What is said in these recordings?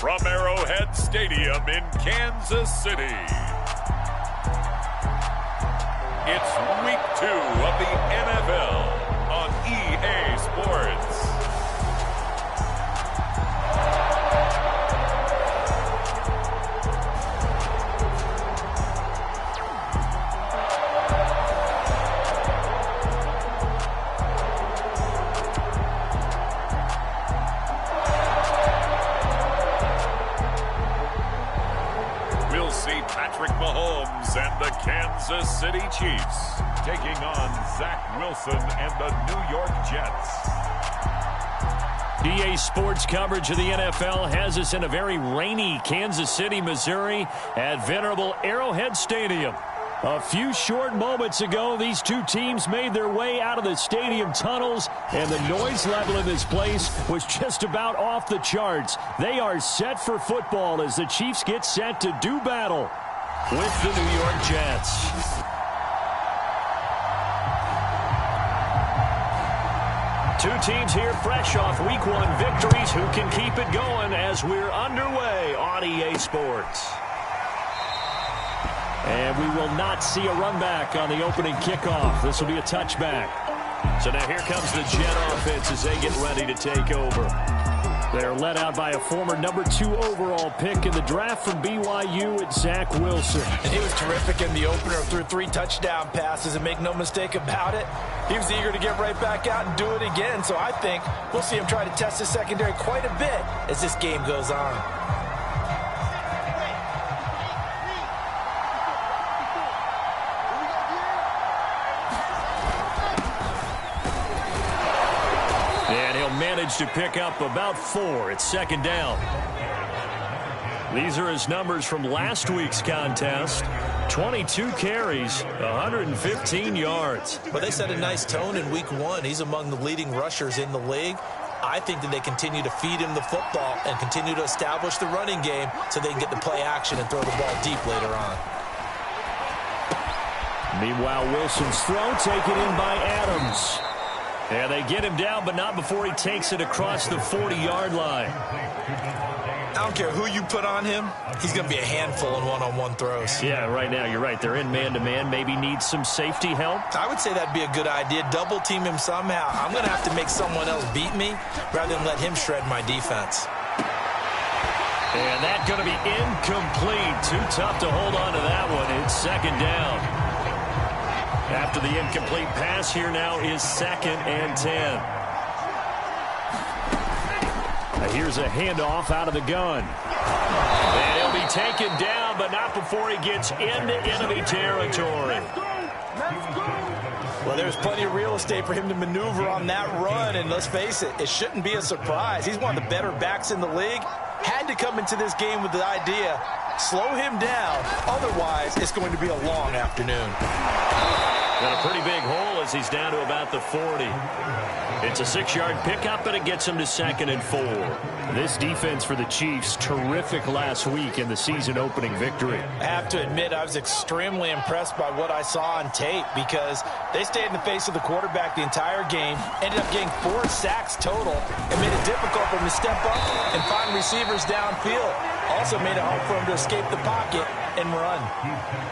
from Arrowhead Stadium in Kansas City. It's Week 2 of the NFL on EA Sports. And the Kansas City Chiefs taking on Zach Wilson and the New York Jets. EA Sports coverage of the NFL has us in a very rainy Kansas City, Missouri at venerable Arrowhead Stadium. A few short moments ago, these two teams made their way out of the stadium tunnels, and the noise level in this place was just about off the charts. They are set for football as the Chiefs get set to do battle with the New York Jets. Two teams here fresh off Week 1 victories. Who can keep it going as we're underway on EA Sports? And we will not see a run back on the opening kickoff. This will be a touchback. So now here comes the Jet offense as they get ready to take over. They're led out by a former number 2 overall pick in the draft from BYU at Zach Wilson. And he was terrific in the opener, threw 3 touchdown passes, and make no mistake about it, he was eager to get right back out and do it again. So I think we'll see him try to test his secondary quite a bit as this game goes on. Managed to pick up about 4. It's second down. These are his numbers from last week's contest. 22 carries, 115 yards. Well, they set a nice tone in Week 1. He's among the leading rushers in the league. I think that they continue to feed him the football and continue to establish the running game so they can get the play action and throw the ball deep later on. Meanwhile, Wilson's throw taken in by Adams. And they get him down, but not before he takes it across the 40-yard line. I don't care who you put on him. He's going to be a handful in one-on-one throws. Yeah, right now, you're right. They're in man-to-man. Maybe needs some safety help. I would say that'd be a good idea. Double team him somehow. I'm going to have to make someone else beat me rather than let him shred my defense. And that's going to be incomplete. Too tough to hold on to that one. It's second down. After the incomplete pass, here now is 2nd and 10. Here's a handoff out of the gun. And he'll be taken down, but not before he gets into enemy territory. Well, there's plenty of real estate for him to maneuver on that run, and let's face it, it shouldn't be a surprise. He's one of the better backs in the league. Had to come into this game with the idea, slow him down, otherwise it's going to be a long afternoon. Got a pretty big hole as he's down to about the 40. It's a 6-yard pickup, and it gets him to 2nd and 4. This defense for the Chiefs, terrific last week in the season-opening victory. I have to admit, I was extremely impressed by what I saw on tape because they stayed in the face of the quarterback the entire game, ended up getting 4 sacks total, and made it difficult for him to step up and find receivers downfield. Also made it hard for him to escape the pocket and run.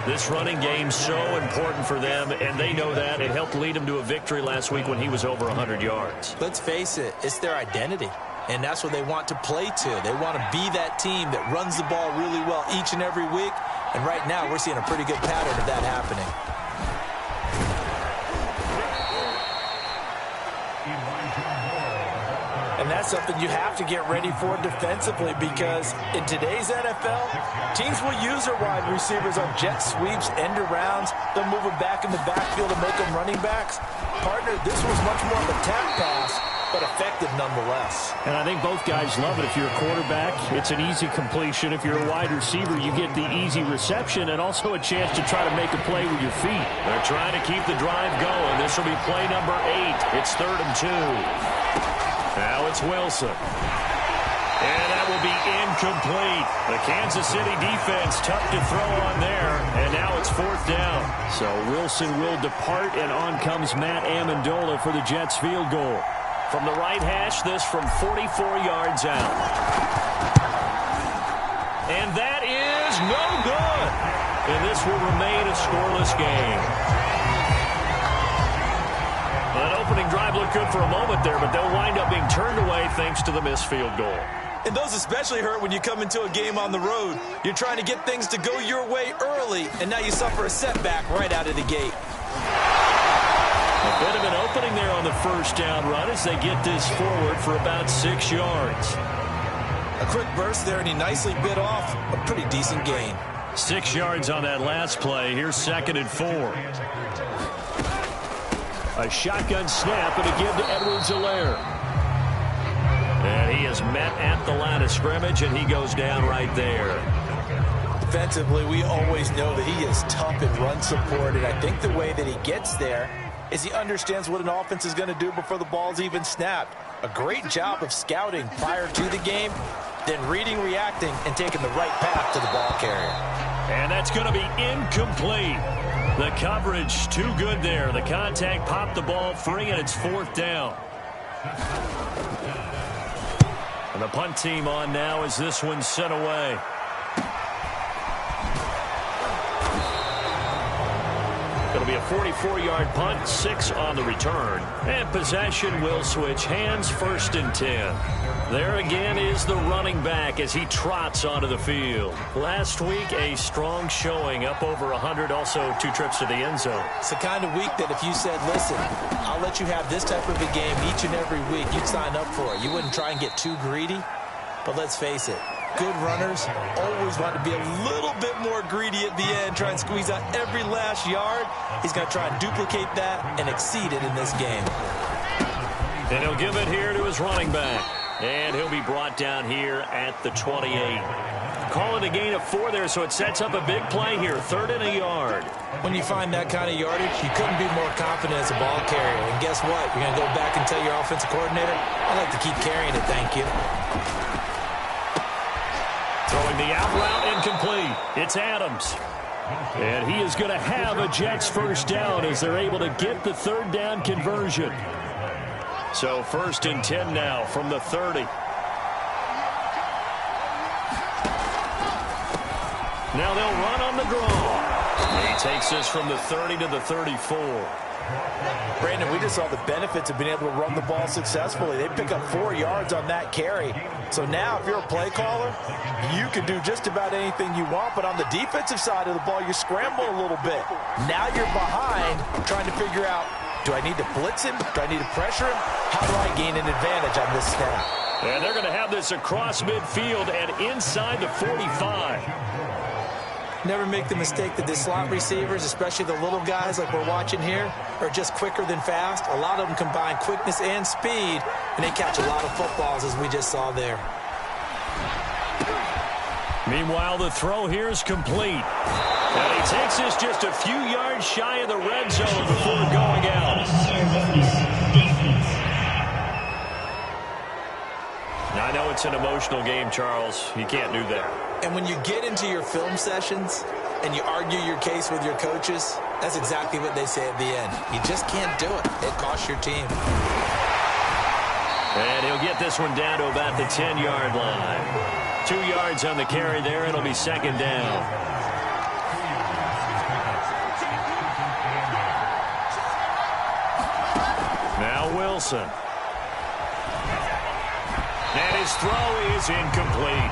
This running game's so important for them, and they know that. It helped lead them to a victory last week when he was over 100 yards. Let's face it, it's their identity, and that's what they want to play to. They want to be that team that runs the ball really well each and every week, and right now we're seeing a pretty good pattern of that happening. And that's something you have to get ready for defensively because in today's NFL, teams will use their wide receivers on jet sweeps, end arounds. They'll move them back in the backfield to make them running backs. Partner, this was much more of a tap pass, but effective nonetheless. And I think both guys love it. If you're a quarterback, it's an easy completion. If you're a wide receiver, you get the easy reception and also a chance to try to make a play with your feet. They're trying to keep the drive going. This will be play number 8. It's 3rd and 2. Now it's Wilson. And that will be incomplete. The Kansas City defense tough to throw on there. And now it's 4th down. So Wilson will depart, and on comes Matt Amendola for the Jets field goal. From the right hash, this from 44 yards out. and this will remain a scoreless game. That opening drive looked good for a moment there, but they'll wind up being turned away thanks to the missed field goal. And those especially hurt when you come into a game on the road. You're trying to get things to go your way early, and now you suffer a setback right out of the gate. A bit of an opening there on the first down run as they get this forward for about 6 yards. A quick burst there, and he nicely bit off a pretty decent gain. 6 yards on that last play. Here's 2nd and 4. A shotgun snap and a give to Edwards-Helaire. And he is met at the line of scrimmage, and he goes down right there. Defensively, we always know that he is tough in run support, and I think the way that he gets there is he understands what an offense is going to do before the ball's even snapped. A great job of scouting prior to the game, then reading, reacting, and taking the right path to the ball carrier. And that's going to be incomplete. The coverage too good there. The contact popped the ball free, and it's 4th down. And the punt team on now as this one's sent away. It'll be a 44-yard punt, 6 on the return. And possession will switch hands, 1st and 10. There again is the running back as he trots onto the field. Last week, a strong showing, up over 100, also 2 trips to the end zone. It's the kind of week that if you said, listen, I'll let you have this type of a game each and every week, you'd sign up for it. You wouldn't try and get too greedy. But let's face it, good runners always want to be a little bit more greedy at the end, try and squeeze out every last yard. He's going to try and duplicate that and exceed it in this game. And he'll give it here to his running back. And he'll be brought down here at the 28. Call it a gain of 4 there, so it sets up a big play here, 3rd and a yard. When you find that kind of yardage, you couldn't be more confident as a ball carrier. And guess what? You're going to go back and tell your offensive coordinator, I'd like to keep carrying it, thank you. Throwing the out route incomplete. It's Adams. And he is going to have a Jets first down as they're able to get the 3rd down conversion. So 1st and 10 now from the 30. Now they'll run on the draw. And he takes this from the 30 to the 34. Brandon, we just saw the benefits of being able to run the ball successfully. They pick up 4 yards on that carry. So now if you're a play caller, you can do just about anything you want. But on the defensive side of the ball, you scramble a little bit. Now you're behind trying to figure out, do I need to blitz him? Do I need to pressure him? How do I gain an advantage on this snap? And they're going to have this across midfield and inside the 45. Never make the mistake that the slot receivers, especially the little guys like we're watching here, are just quicker than fast. A lot of them combine quickness and speed, and they catch a lot of footballs, as we just saw there. Meanwhile, the throw here is complete. And he takes this just a few yards shy of the red zone before going out. Now, I know it's an emotional game, Charles. You can't do that. And when you get into your film sessions and you argue your case with your coaches, that's exactly what they say at the end. You just can't do it. It costs your team. And he'll get this one down to about the 10-yard line. 2 yards on the carry there. It'll be 2nd down. Now Wilson. And his throw is incomplete.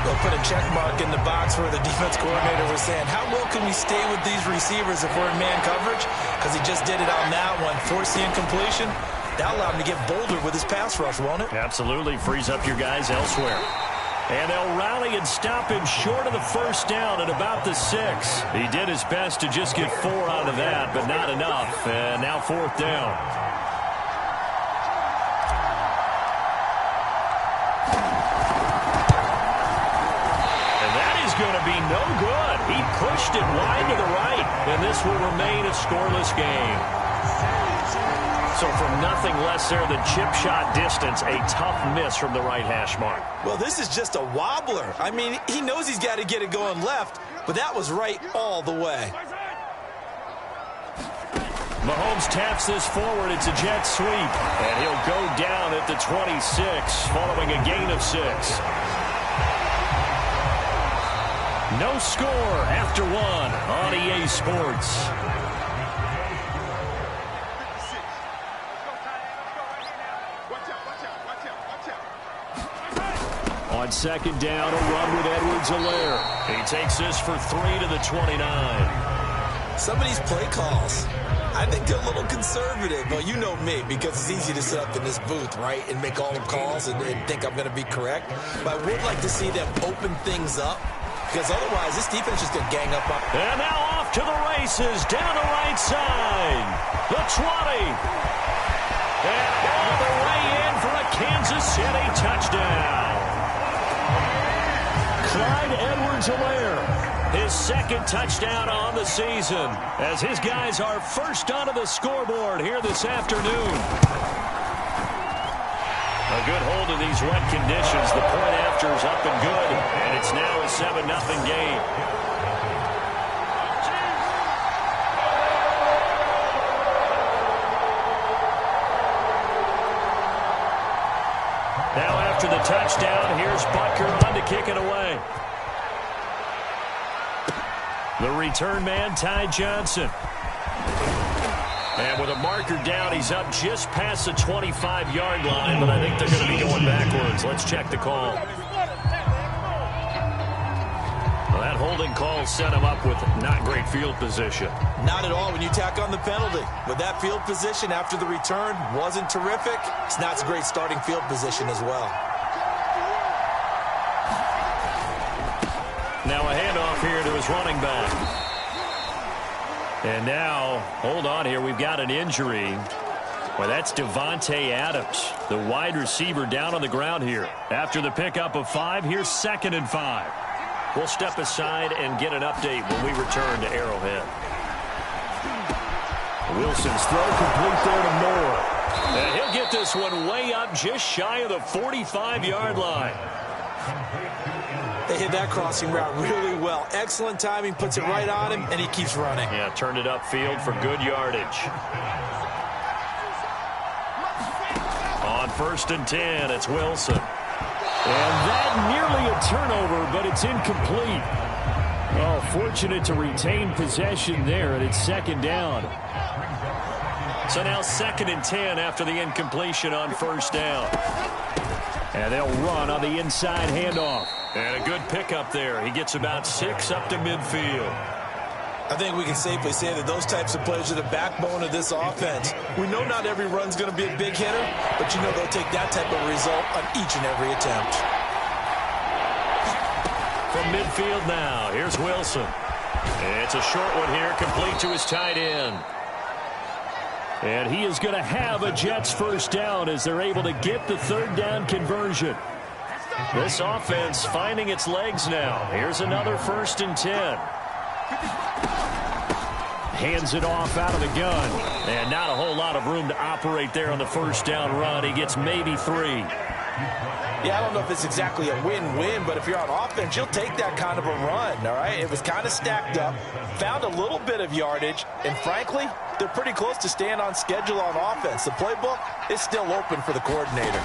They'll put a check mark in the box where the defense coordinator was saying, how well can we stay with these receivers if we're in man coverage? Because he just did it on that one, force the incompletion. That allowed him to get bolder with his pass rush, won't it? Absolutely. Frees up your guys elsewhere. And they'll rally and stop him short of the first down at about the 6. He did his best to just get 4 out of that, but not enough. And now 4th down. And that is going to be no good. He pushed it wide to the right, and this will remain a scoreless game. So from nothing less there than chip shot distance, a tough miss from the right hash mark. Well, this is just a wobbler. I mean, he knows he's got to get it going left, but that was right all the way. Mahomes taps this forward. It's a jet sweep, and he'll go down at the 26 following a gain of 6. No score after one on EA Sports. On second down, a run with Edwards-Helaire. He takes this for 3 to the 29. Some of these play calls, I think they're a little conservative. Well, you know me, because it's easy to sit up in this booth, right, and make all the calls and think I'm going to be correct. But I would like to see them open things up, because otherwise this defense is going to gang up on. And now off to the races, down the right side. The 20. And all the way in for a Kansas City touchdown. Clyde Edwards-Helaire, his second touchdown on the season, as his guys are first onto the scoreboard here this afternoon. A good hold of these wet conditions. The point after is up and good, and it's now a 7-0 game. Now after the touchdown, here's Butker on to kick it away. The return man, Ty Johnson. And with a marker down, he's up just past the 25-yard line, but I think they're going to be going backwards. Let's check the call. Well, that holding call set him up with not great field position. Not at all when you tack on the penalty. With that field position after the return wasn't terrific, it's not a great starting field position as well. Now a handoff here to his running back. And now, hold on here, we've got an injury. Well, that's Devontae Adams, the wide receiver down on the ground here. After the pickup of 5, here's 2nd and 5. We'll step aside and get an update when we return to Arrowhead. Wilson's throw complete there to Moore. And he'll get this one way up just shy of the 45-yard line. They hit that crossing route really well. Excellent timing, puts it right on him, and he keeps running. Yeah, turned it upfield for good yardage. On 1st and 10, it's Wilson. And that nearly a turnover, but it's incomplete. Oh, fortunate to retain possession there, and it's 2nd down. So now 2nd and 10 after the incompletion on 1st down. And they'll run on the inside handoff. And a good pickup there. He gets about 6 up to midfield. I think we can safely say that those types of plays are the backbone of this offense. We know not every run's going to be a big hitter, but you know they'll take that type of result on each and every attempt. From midfield now, here's Wilson. It's a short one here, complete to his tight end. And he is going to have a Jets 1st down as they're able to get the 3rd down conversion. This offense finding its legs now. Here's another 1st and 10. Hands it off out of the gun. And not a whole lot of room to operate there on the 1st down run. He gets maybe 3. Yeah, I don't know if it's exactly a win-win, but if you're on offense, you'll take that kind of a run, all right? It was kind of stacked up, found a little bit of yardage, and frankly, they're pretty close to staying on schedule on offense. The playbook is still open for the coordinator.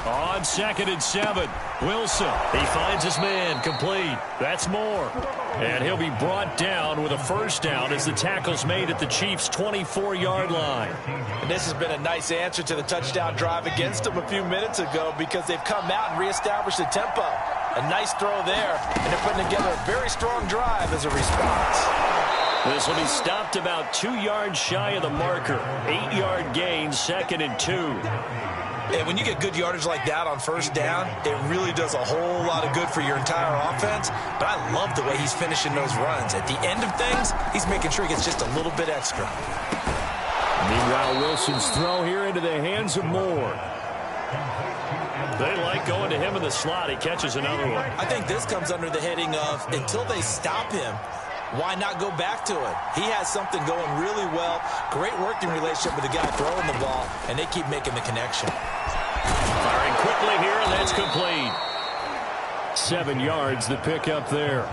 On 2nd and 7, Wilson. He finds his man, complete. That's Moore. And he'll be brought down with a 1st down as the tackle's made at the Chiefs' 24-yard line. And this has been a nice answer to the touchdown drive against them a few minutes ago because they've come out and reestablished the tempo. A nice throw there, and they're putting together a very strong drive as a response. This will be stopped about 2 yards shy of the marker. 8-yard gain, 2nd and 2. And when you get good yardage like that on 1st down, it really does a whole lot of good for your entire offense. But I love the way he's finishing those runs. At the end of things, he's making sure he gets just a little bit extra. Meanwhile, Wilson's throw here into the hands of Moore. They like going to him in the slot. He catches another one. I think this comes under the heading of until they stop him, why not go back to it? He has something going really well. Great working relationship with the guy throwing the ball, and they keep making the connection. Firing quickly here, and that's complete. 7 yards, the pickup there.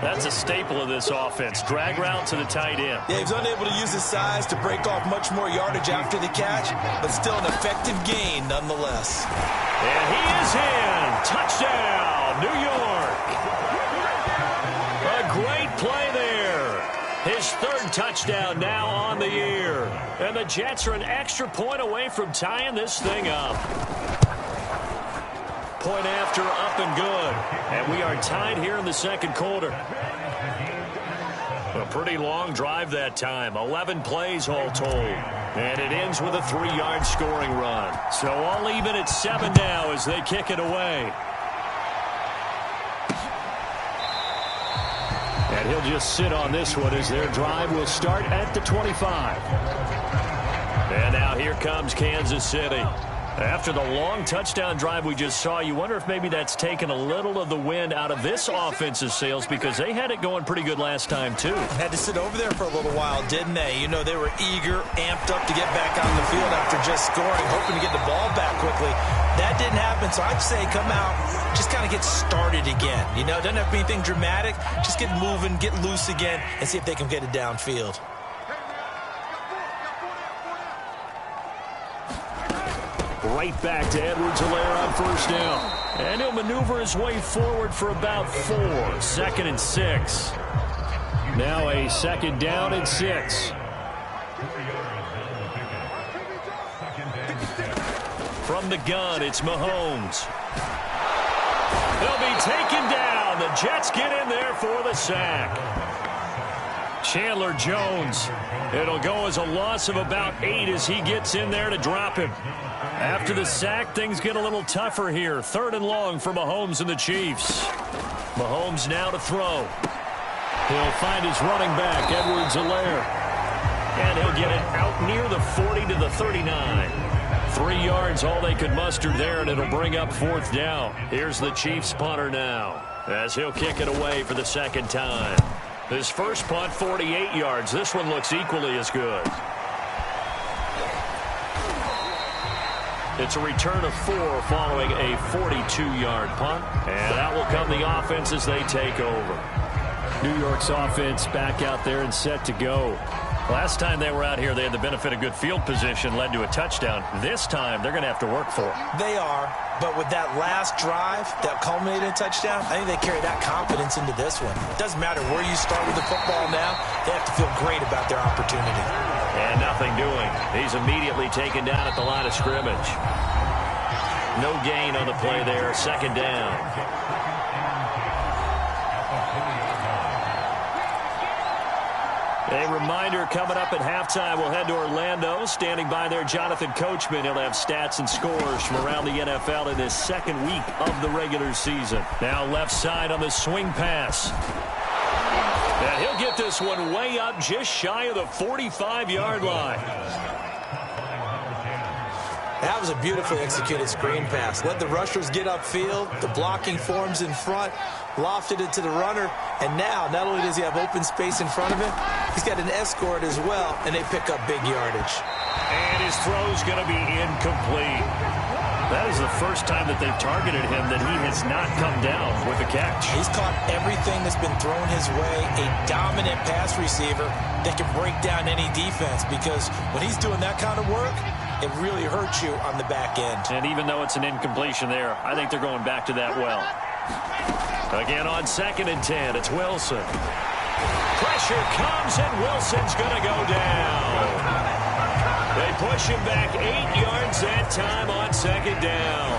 That's a staple of this offense. Drag route to the tight end. Yeah, he's unable to use his size to break off much more yardage after the catch, but still an effective gain nonetheless. And he is in. Touchdown, New York. His third touchdown now on the year. And the Jets are an extra point away from tying this thing up. Point after, up and good. And we are tied here in the second quarter. A pretty long drive that time. 11 plays all told. And it ends with a 3-yard scoring run. So all even at 7 now as they kick it away. And he'll just sit on this one as their drive will start at the 25. And now here comes Kansas City. After the long touchdown drive we just saw, you wonder if maybe that's taken a little of the wind out of this offensive sails because they had it going pretty good last time, too. Had to sit over there for a little while, didn't they? You know, they were eager, amped up to get back on the field after just scoring, hoping to get the ball back quickly. That didn't happen, so I'd say come out, just kind of get started again. You know, doesn't have to be anything dramatic. Just get moving, get loose again, and see if they can get it downfield. Right back to Edwards-Helaire on first down. And he'll maneuver his way forward for about 4. 2nd and 6. Now a 2nd down and 6. From the gun, it's Mahomes. He'll be taken down. The Jets get in there for the sack. Chandler Jones. It'll go as a loss of about 8 as he gets in there to drop him. After the sack, things get a little tougher here. 3rd and long for Mahomes and the Chiefs. Mahomes now to throw. He'll find his running back, Edwards-Helaire. And he'll get it out near the 40 to the 39. 3 yards, all they could muster there, and it'll bring up 4th down. Here's the Chiefs punter now, as he'll kick it away for the 2nd time. His first punt, 48 yards. This one looks equally as good. It's a return of 4 following a 42-yard punt. And that will come the offense as they take over. New York's offense back out there and set to go. Last time they were out here, they had the benefit of good field position, led to a touchdown. This time, they're going to have to work for it. They are, but with that last drive that culminated in a touchdown, I think they carry that confidence into this one. It doesn't matter where you start with the football now. They have to feel great about their opportunity. And nothing doing. He's immediately taken down at the line of scrimmage. No gain on the play there. 2nd down. A reminder coming up at halftime. We'll head to Orlando. Standing by there, Jonathan Coachman. He'll have stats and scores from around the NFL in his 2nd week of the regular season. Now left side on the swing pass. And he'll get this one way up just shy of the 45-yard line. That was a beautifully executed screen pass. Let the rushers get upfield. The blocking forms in front. Lofted it to the runner. And now, not only does he have open space in front of him, he's got an escort as well, and they pick up big yardage. And his throw's going to be incomplete. That is the first time that they've targeted him that he has not come down with a catch. He's caught everything that's been thrown his way. A dominant pass receiver that can break down any defense, because when he's doing that kind of work, it really hurts you on the back end. And even though it's an incompletion there, I think they're going back to that well. Again on 2nd and 10, it's Wilson. Pressure comes, and Wilson's going to go down. They push him back 8 yards that time on 2nd down.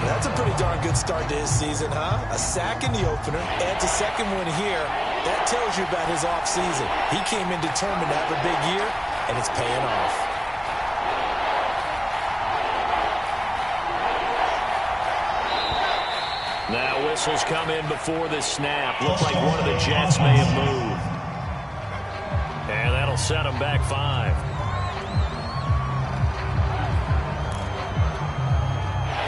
That's a pretty darn good start to his season, huh? A sack in the opener, adds a 2nd one here. That tells you about his offseason. He came in determined to have a big year, and it's paying off. Now whistles come in before the snap. Looks like one of the Jets may have moved. And that'll set them back 5.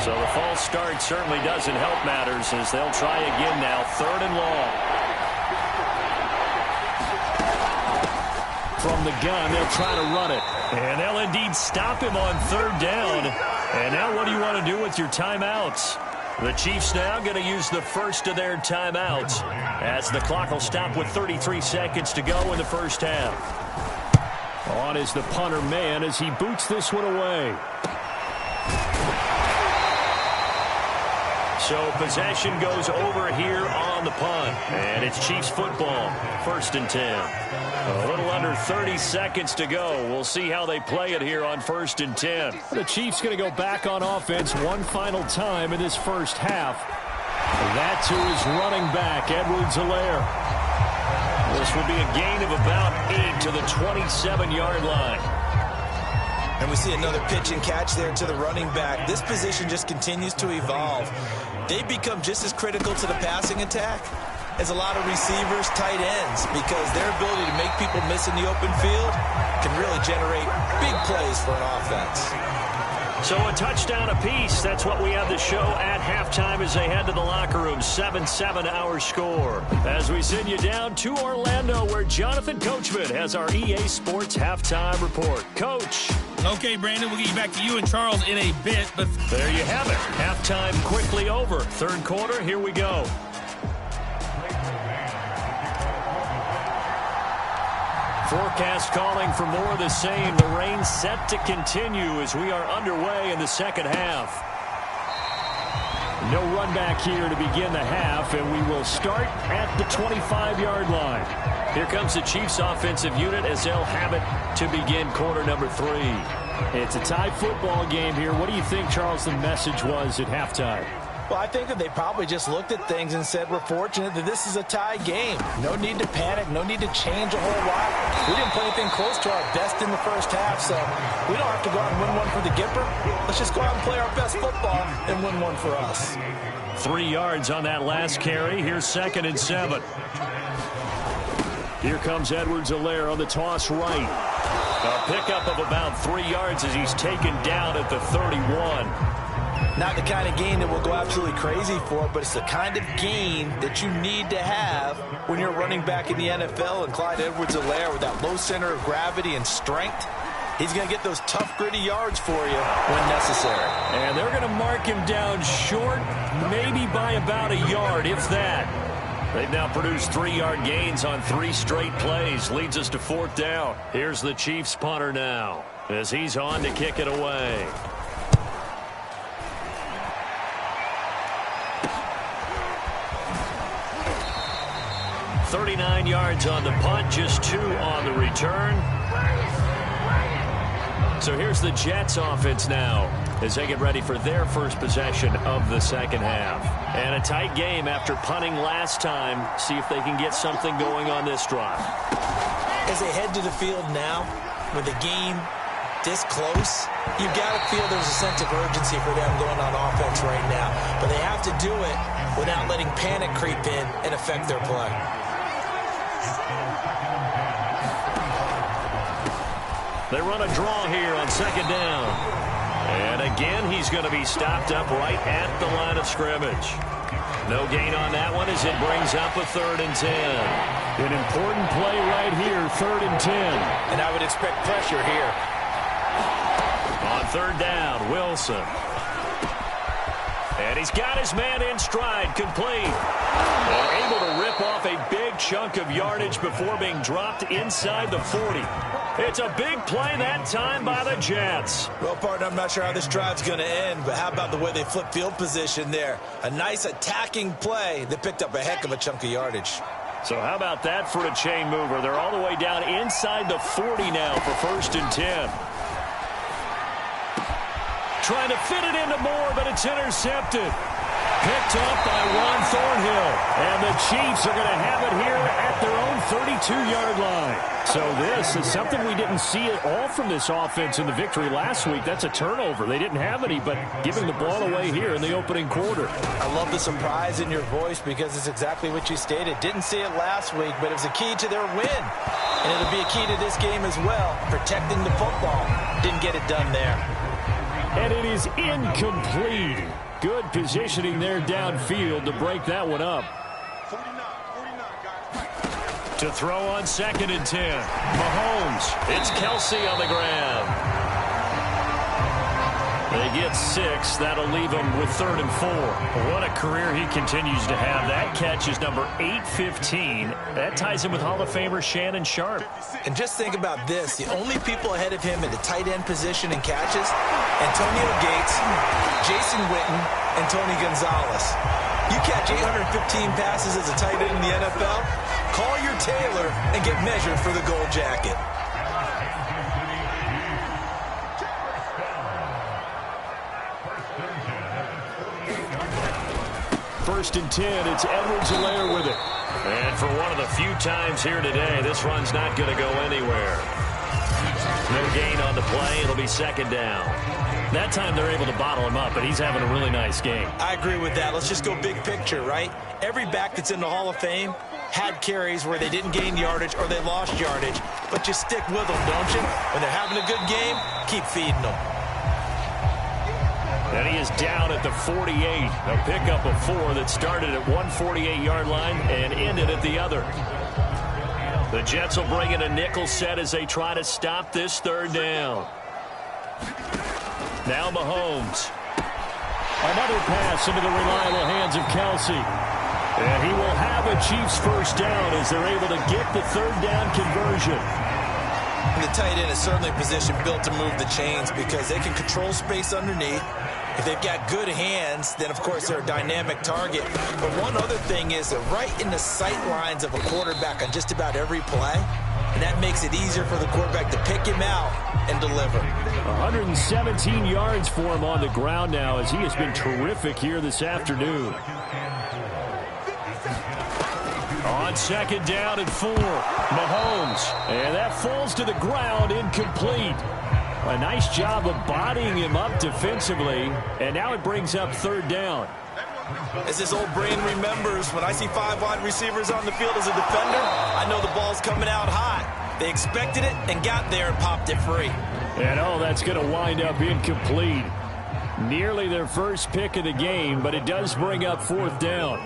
So the false start certainly doesn't help matters as they'll try again now. 3rd and long. From the gun, they'll try to run it. And they'll indeed stop him on 3rd down. And now what do you want to do with your timeouts? The Chiefs now going to use the first of their timeouts as the clock will stop with 33 seconds to go in the first half. On is the punter man as he boots this one away. So possession goes over here on the punt. And it's Chiefs football, 1st and 10. A little under 30 seconds to go. We'll see how they play it here on 1st and 10. The Chiefs going to go back on offense one final time in this first half. That to his running back, Edwards-Helaire. This will be a gain of about 8 to the 27-yard line. And we see another pitch and catch there to the running back. This position just continues to evolve. They become just as critical to the passing attack as a lot of receivers, tight ends, because their ability to make people miss in the open field can really generate big plays for an offense. So a touchdown apiece. That's what we have to show at halftime as they head to the locker room. 7-7 our score. As we send you down to Orlando, where Jonathan Coachman has our EA Sports halftime report. Coach. Okay, Brandon, we'll get you back to you and Charles in a bit. But there you have it. Halftime quickly over. Third quarter, here we go. Forecast calling for more of the same. The rain set to continue as we are underway in the second half. No run back here to begin the half, and we will start at the 25-yard line. Here comes the Chiefs offensive unit as they'll have it to begin quarter number 3. It's a tie football game here. What do you think, Charles, the message was at halftime? Well, I think that they probably just looked at things and said, we're fortunate that this is a tie game. No need to panic. No need to change a whole lot. We didn't play anything close to our best in the first half, so we don't have to go out and win one for the Gipper. Let's just go out and play our best football and win one for us. 3 yards on that last carry. Here's 2nd and 7. Here comes Edwards-Helaire on the toss right. A pickup of about 3 yards as he's taken down at the 31. Not the kind of gain that we'll go absolutely crazy for, but it's the kind of gain that you need to have when you're running back in the NFL. And Clyde Edwards-Helaire, with that low center of gravity and strength, he's going to get those tough, gritty yards for you when necessary. And they're going to mark him down short, maybe by about a yard, if that. They've now produced 3-yard gains on 3 straight plays. Leads us to 4th down. Here's the Chiefs punter now as he's on to kick it away. 39 yards on the punt, just 2 on the return. So here's the Jets offense now as they get ready for their first possession of the second half. And a tight game after punting last time. See if they can get something going on this drive. As they head to the field now, with the game this close, you've got to feel there's a sense of urgency for them going on offense right now. But they have to do it without letting panic creep in and affect their play. They run a draw here on 2nd down. And again, he's going to be stopped up right at the line of scrimmage. No gain on that one as it brings up a 3rd and 10. An important play right here, 3rd and 10. And I would expect pressure here. On 3rd down, Wilson. And he's got his man in stride, complete. And able to rip off a big chunk of yardage before being dropped inside the 40. It's a big play that time by the Jets. Well, partner, I'm not sure how this drive's going to end, but how about the way they flip field position there? A nice attacking play that picked up a heck of a chunk of yardage. So how about that for a chain mover? They're all the way down inside the 40 now for 1st and 10. Trying to fit it into Moore, but it's intercepted. Picked up by Ron Thornhill. And the Chiefs are going to have it here at their own 32-yard line. So this is something we didn't see at all from this offense in the victory last week. That's a turnover. They didn't have any, but giving the ball away here in the opening quarter. I love the surprise in your voice because it's exactly what you stated. Didn't see it last week, but it was a key to their win. And it'll be a key to this game as well, protecting the football. Didn't get it done there. And it is incomplete. Good positioning there downfield to break that one up. To throw on 2nd and 10. Mahomes. It's Kelsey on the ground. They get 6. That'll leave them with 3rd and 4. What a career he continues to have. That catch is number 815. That ties him with Hall of Famer Shannon Sharpe. And just think about this. The only people ahead of him in the tight end position in catches, Antonio Gates, Jason Witten, and Tony Gonzalez. You catch 815 passes as a tight end in the NFL, call your tailor and get measured for the gold jacket. First and 10, it's Edwards-Helaire with it. And for one of the few times here today, this run's not going to go anywhere. No gain on the play. It'll be 2nd down. That time they're able to bottle him up, but he's having a really nice game. I agree with that. Let's just go big picture, right? Every back that's in the Hall of Fame had carries where they didn't gain yardage or they lost yardage, but you stick with them, don't you? When they're having a good game, keep feeding them. And he is down at the 48. A pickup of 4 that started at one 48-yard line and ended at the other. The Jets will bring in a nickel set as they try to stop this 3rd down. Now Mahomes. Another pass into the reliable hands of Kelsey. And he will have a Chiefs 1st down as they're able to get the 3rd down conversion. The tight end is certainly a position built to move the chains because they can control space underneath. If they've got good hands, then, of course, they're a dynamic target. But one other thing is they're right in the sight lines of a quarterback on just about every play, and that makes it easier for the quarterback to pick him out and deliver. 117 yards for him on the ground now as he has been terrific here this afternoon. On 2nd down and 4, Mahomes. And that falls to the ground, incomplete. A nice job of bodying him up defensively, and now it brings up 3rd down. As this old brain remembers, when I see 5 wide receivers on the field as a defender, I know the ball's coming out hot. They expected it and got there and popped it free. And that's going to wind up incomplete. Nearly their first pick of the game, but it does bring up 4th down.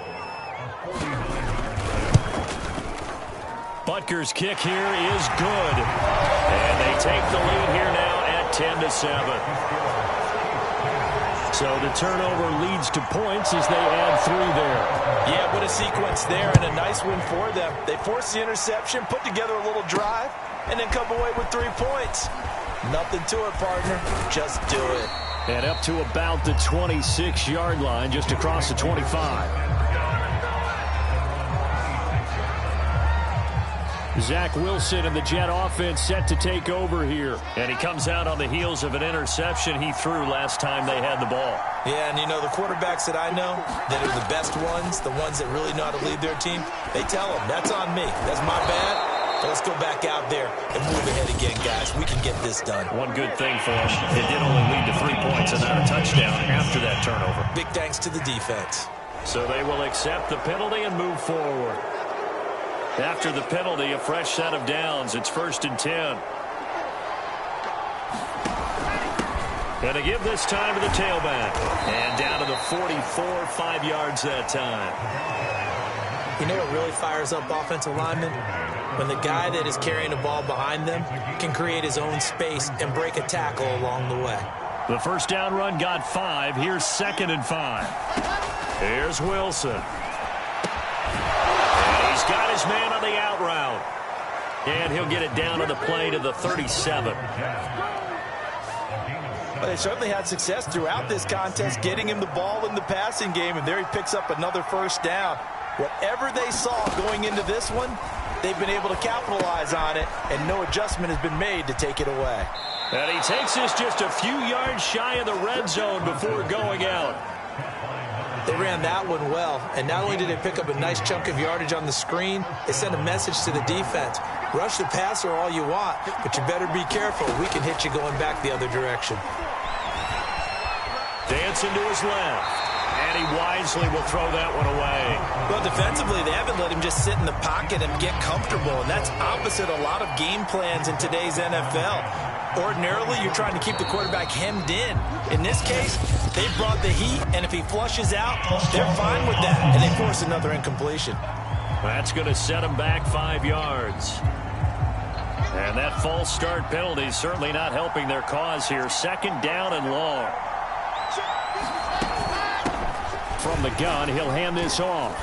Butker's kick here is good. And they take the lead here now at 10-7. So the turnover leads to points as they add 3 there. Yeah, what a sequence there and a nice win for them. They forced the interception, put together a little drive, and then come away with 3 points. Nothing to it, partner. Just do it. And up to about the 26-yard line, just across the 25. Zach Wilson and the Jet offense set to take over here. And he comes out on the heels of an interception he threw last time they had the ball. Yeah, and you know, the quarterbacks that I know that are the best ones, the ones that really know how to lead their team, they tell them, that's on me. That's my bad. But let's go back out there and move ahead again, guys. We can get this done. One good thing for them, it did only lead to 3 points and not a touchdown after that turnover. Big thanks to the defense. So they will accept the penalty and move forward. After the penalty, a fresh set of downs. It's 1st and 10. Going to give this time to the tailback. And down to the 44, 5 yards that time. You know what really fires up offensive linemen? When the guy that is carrying the ball behind them can create his own space and break a tackle along the way. The 1st down run got 5. Here's 2nd and 5. Here's Wilson. He's got his man on the out route. And he'll get it down on the play to the 37. Well, they certainly had success throughout this contest, getting him the ball in the passing game, and there he picks up another 1st down. Whatever they saw going into this one, they've been able to capitalize on it, and no adjustment has been made to take it away. And he takes this just a few yards shy of the red zone before going out. They ran that one well, and not only did they pick up a nice chunk of yardage on the screen, they sent a message to the defense. Rush the passer all you want, but you better be careful. We can hit you going back the other direction. Dancing to his left. And he wisely will throw that one away. Well, defensively, they haven't let him just sit in the pocket and get comfortable, and that's opposite a lot of game plans in today's NFL. Ordinarily, you're trying to keep the quarterback hemmed in. In this case, they brought the heat, and if he flushes out, they're fine with that, and they force another incompletion. That's going to set him back 5 yards. And that false start penalty is certainly not helping their cause here. 2nd down and long. From the gun, he'll hand this off.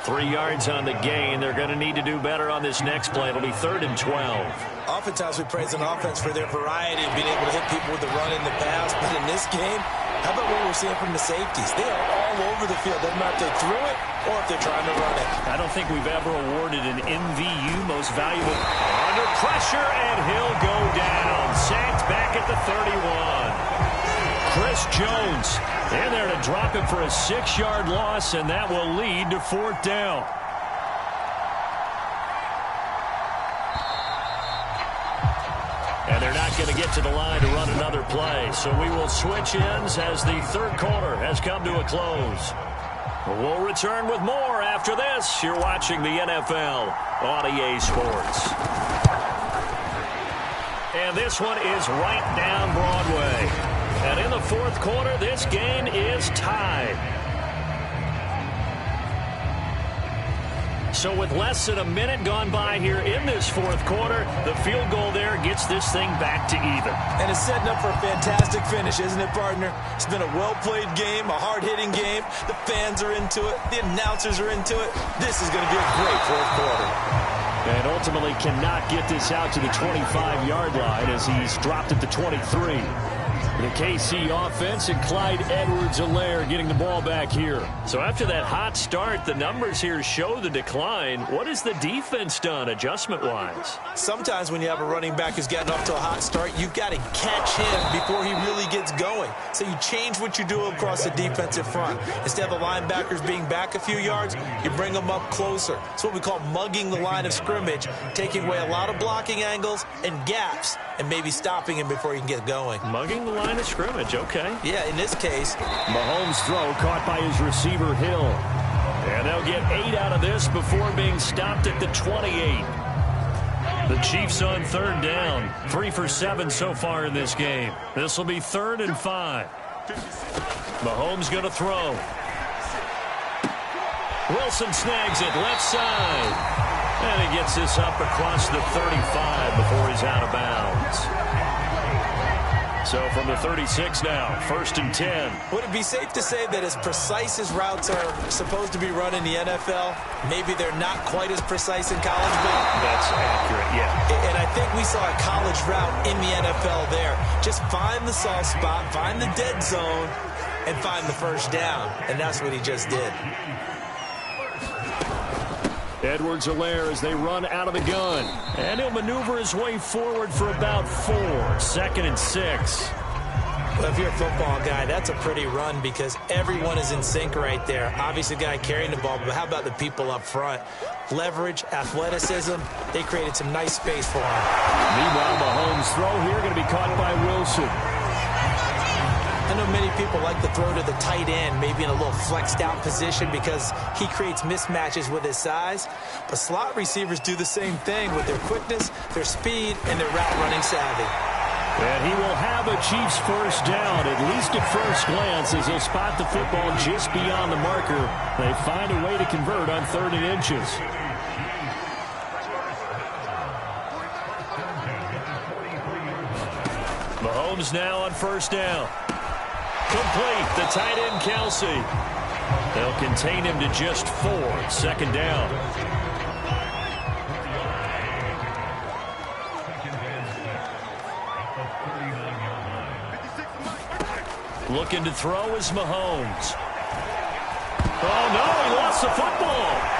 3 yards on the gain. They're going to need to do better on this next play. It'll be 3rd and 12. Oftentimes we praise an offense for their variety of being able to hit people with the run in the pass. But in this game, how about what we're seeing from the safeties? They are all over the field. Doesn't matter if they threw it or if they're trying to run it. I don't think we've ever awarded an MVU most valuable. Under pressure, and he'll go down. Sacked back at the 31. Chris Jones in there to drop him for a 6-yard loss, and that will lead to 4th down. And they're not going to get to the line to run another play, so we will switch ends as the 3rd quarter has come to a close. We'll return with more after this. You're watching the NFL on EA Sports. And this one is right down Broadway. And in the 4th quarter, this game is tied. So with less than a minute gone by here in this 4th quarter, the field goal there gets this thing back to even. And it's setting up for a fantastic finish, isn't it, partner? It's been a well-played game, a hard-hitting game. The fans are into it. The announcers are into it. This is going to be a great 4th quarter. And ultimately cannot get this out to the 25-yard line as he's dropped at the 23. The KC offense and Clyde Edwards-Helaire getting the ball back here. So after that hot start, the numbers here show the decline. What has the defense done adjustment-wise? Sometimes when you have a running back who's gotten off to a hot start, you've got to catch him before he really gets going. So you change what you do across the defensive front. Instead of the linebackers being back a few yards, you bring them up closer. It's what we call mugging the line of scrimmage, taking away a lot of blocking angles and gaps, and maybe stopping him before he can get going. Mugging the line of scrimmage, okay. Yeah, in this case. Mahomes' throw caught by his receiver, Hill. And they'll get 8 out of this before being stopped at the 28. The Chiefs on 3rd down. 3 for 7 so far in this game. This will be 3rd and 5. Mahomes going to throw. Wilson snags it left side. And he gets this up across the 35 before he's out of bounds. So from the 36 now, 1st and 10. Would it be safe to say that as precise as routes are supposed to be run in the NFL, maybe they're not quite as precise in college ball? That's accurate, yeah. And I think we saw a college route in the NFL there. Just find the soft spot, find the dead zone, and find the 1st down. And that's what he just did. Edwards-Helaire as they run out of the gun. And he'll maneuver his way forward for about 4. 2nd and 6. Well, if you're a football guy, that's a pretty run because everyone is in sync right there. Obviously, the guy carrying the ball, but how about the people up front? Leverage, athleticism, they created some nice space for him. Meanwhile, Mahomes' throw here going to be caught by Wilson. I know many people like to throw to the tight end, maybe in a little flexed out position because he creates mismatches with his size. But slot receivers do the same thing with their quickness, their speed, and their route running savvy. And he will have a Chiefs 1st down, at least at first glance, as he'll spot the football just beyond the marker. They find a way to convert on 3rd and inches. Mahomes now on 1st down. Complete, the tight end, Kelsey. They'll contain him to just 4. 2nd down. Looking to throw is Mahomes. Oh, no, he lost the football.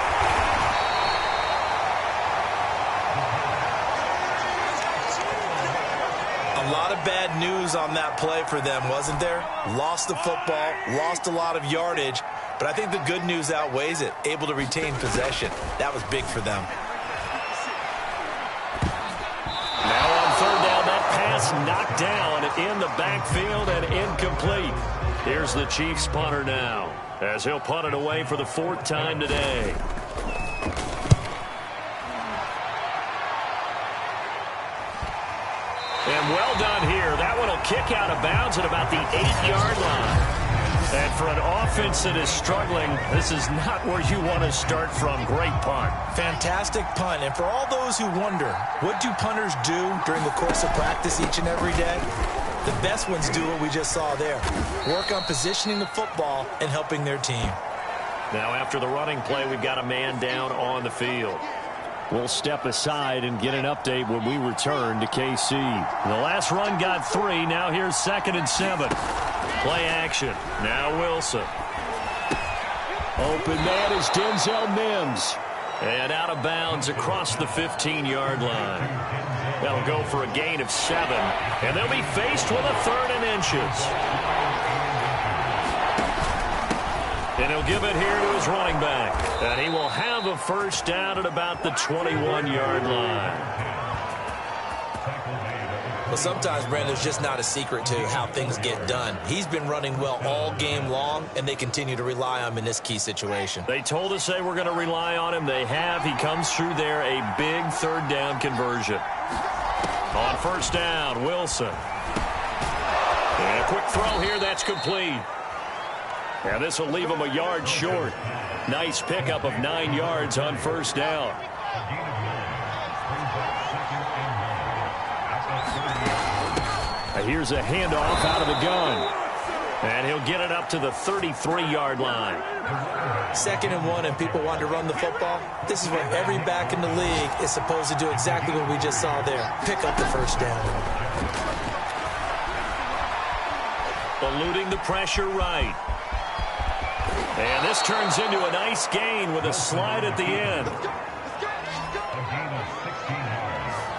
A lot of bad news on that play for them, wasn't there? Lost the football, lost a lot of yardage, but I think the good news outweighs it. Able to retain possession. That was big for them. Now on 3rd down, that pass knocked down in the backfield and incomplete. Here's the Chiefs punter now, as he'll punt it away for the 4th time today. And well done here. That one will kick out of bounds at about the 8-yard line. And for an offense that is struggling, this is not where you want to start from. Great punt. Fantastic punt. And for all those who wonder, what do punters do during the course of practice each and every day? The best ones do what we just saw there. Work on positioning the football and helping their team. Now after the running play, we've got a man down on the field. We'll step aside and get an update when we return to KC. The last run got 3. Now here's 2nd and 7. Play action. Now Wilson. Open man is Denzel Mims. And out of bounds across the 15-yard line. That'll go for a gain of 7. And they'll be faced with a 3rd and inches. And he'll give it here to his running back. And he will have a first down at about the 21-yard line. Well, sometimes, Brandon, there's just not a secret to how things get done. He's been running well all game long, and they continue to rely on him in this key situation. They told us they were going to rely on him. They have. He comes through there, a big 3rd down conversion. On 1st down, Wilson. And a quick throw here. That's complete. And this will leave him a yard short. Nice pickup of 9 yards on 1st down. Here's a handoff out of the gun. And he'll get it up to the 33-yard line. 2nd and 1, and people want to run the football. This is where every back in the league is supposed to do exactly what we just saw there. Pick up the 1st down. Eluding the pressure right. And this turns into a nice gain with a slide at the end.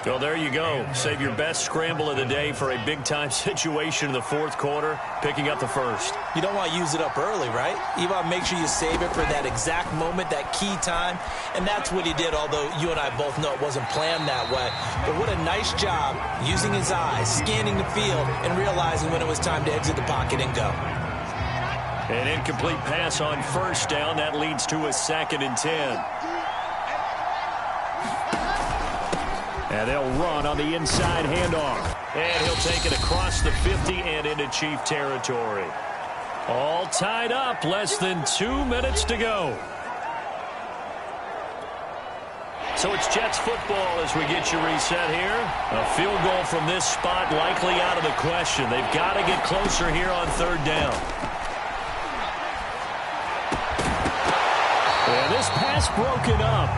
Well, there you go. Save your best scramble of the day for a big-time situation in the 4th quarter, picking up the 1st. You don't want to use it up early, right? You want to make sure you save it for that exact moment, that key time. And that's what he did, although you and I both know it wasn't planned that way. But what a nice job using his eyes, scanning the field, and realizing when it was time to exit the pocket and go. An incomplete pass on 1st down. That leads to a 2nd and 10. And they'll run on the inside handoff. And he'll take it across the 50 and into Chief territory. All tied up. Less than 2 minutes to go. So it's Jets football as we get you reset here. A field goal from this spot likely out of the question. They've got to get closer here on 3rd down. And this pass broken up.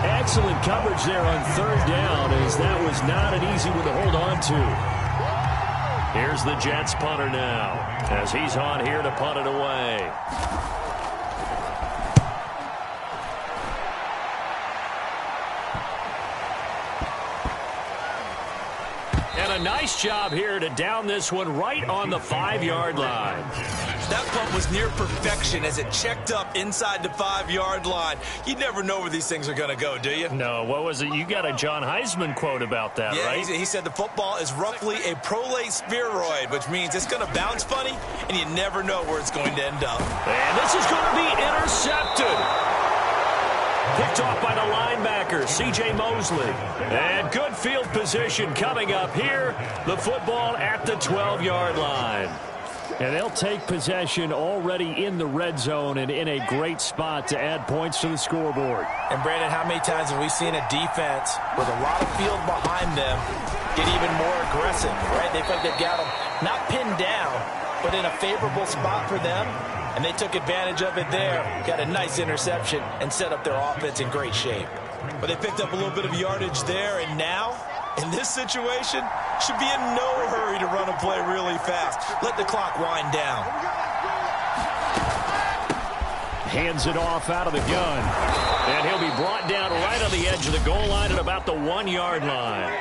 Excellent coverage there on 3rd down, as that was not an easy one to hold on to. Here's the Jets punter now, as he's on here to punt it away. And a nice job here to down this one right on the 5-yard line. That punt was near perfection as it checked up inside the 5-yard line. You never know where these things are going to go, do you? No, what was it? You got a John Heisman quote about that, right? Yeah, he said the football is roughly a prolate spheroid, which means it's going to bounce funny, and you never know where it's going to end up. And this is going to be intercepted. Picked off by the linebacker, C.J. Mosley. And good field position coming up here. The football at the 12-yard line. And they'll take possession already in the red zone and in a great spot to add points to the scoreboard. And, Brandon, how many times have we seen a defense with a lot of field behind them get even more aggressive, right? They feel like they've got them not pinned down, but in a favorable spot for them. And they took advantage of it there. Got a nice interception and set up their offense in great shape. But they picked up a little bit of yardage there, and now, in this situation, should be in no hurry to run a play really fast. Let the clock wind down. Hands it off out of the gun. And he'll be brought down right on the edge of the goal line at about the 1-yard line.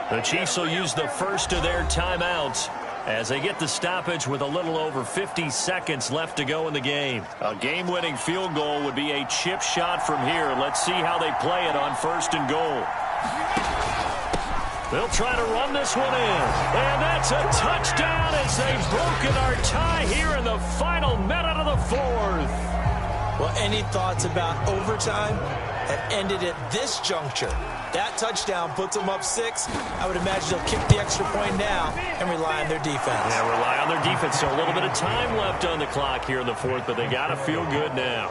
The Chiefs will use the first of their timeouts as they get the stoppage with a little over 50 seconds left to go in the game. A game-winning field goal would be a chip shot from here. Let's see how they play it on 1st and goal. They'll try to run this one in. And that's a touchdown as they've broken our tie here in the final minute of the 4th. Well, any thoughts about overtime have ended at this juncture? That touchdown puts them up 6. I would imagine they'll kick the extra point now and rely on their defense. Yeah, rely on their defense. So a little bit of time left on the clock here in the 4th, but they got to feel good now.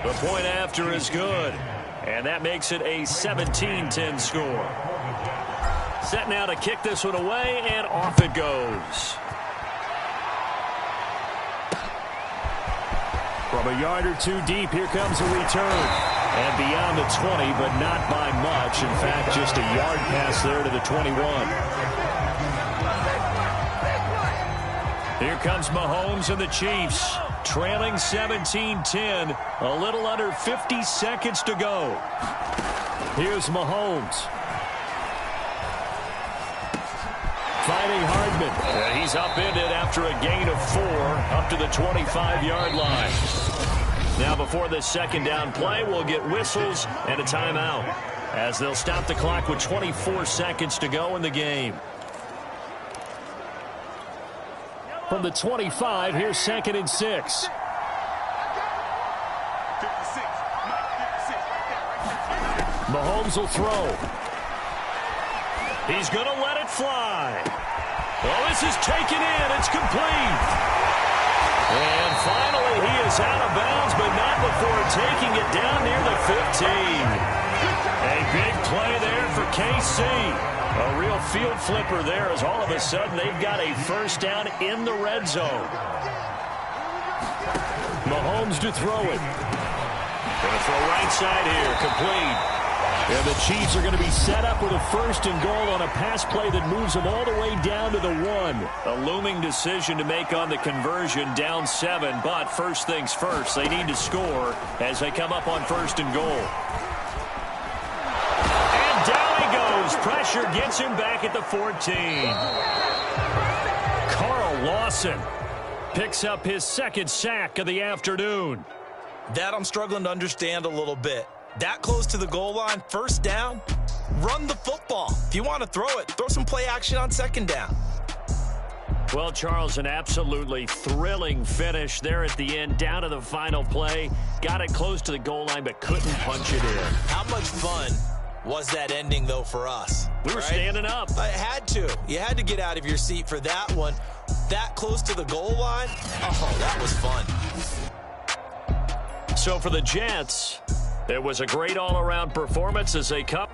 The point after is good, and that makes it a 17-10 score. Set now to kick this one away, and off it goes. From a yard or two deep, here comes a return. And beyond the 20, but not by much. In fact, just a yard pass there to the 21. Here comes Mahomes and the Chiefs, trailing 17-10, a little under 50 seconds to go. Here's Mahomes. Fighting Hardman. And he's upended after a gain of 4 up to the 25-yard line. Now before this second down play, we'll get whistles and a timeout as they'll stop the clock with 24 seconds to go in the game. From the 25, here's 2nd and 6. Mahomes will throw. He's going to let it fly. Well, this is taken in. It's complete. And finally, he is out of bounds, but not before taking it down near the 15. A big play there for KC. A real field flipper there as all of a sudden they've got a first down in the red zone. Mahomes to throw it. Going to throw right side here, complete. And the Chiefs are going to be set up with a 1st and goal on a pass play that moves them all the way down to the 1. A looming decision to make on the conversion, down 7. But first things first, they need to score as they come up on 1st and goal. And down he goes. Pressure gets him back at the 14. Carl Lawson picks up his 2nd sack of the afternoon. That I'm struggling to understand a little bit. That close to the goal line, 1st down, run the football. If you want to throw it, throw some play action on 2nd down. Well, Charles, an absolutely thrilling finish there at the end, down to the final play. Got it close to the goal line, but couldn't punch it in. How much fun was that ending, though, for us? We were standing up. I had to. You had to get out of your seat for that one. That close to the goal line, oh, that was fun. So for the Jets, it was a great all-around performance as they come.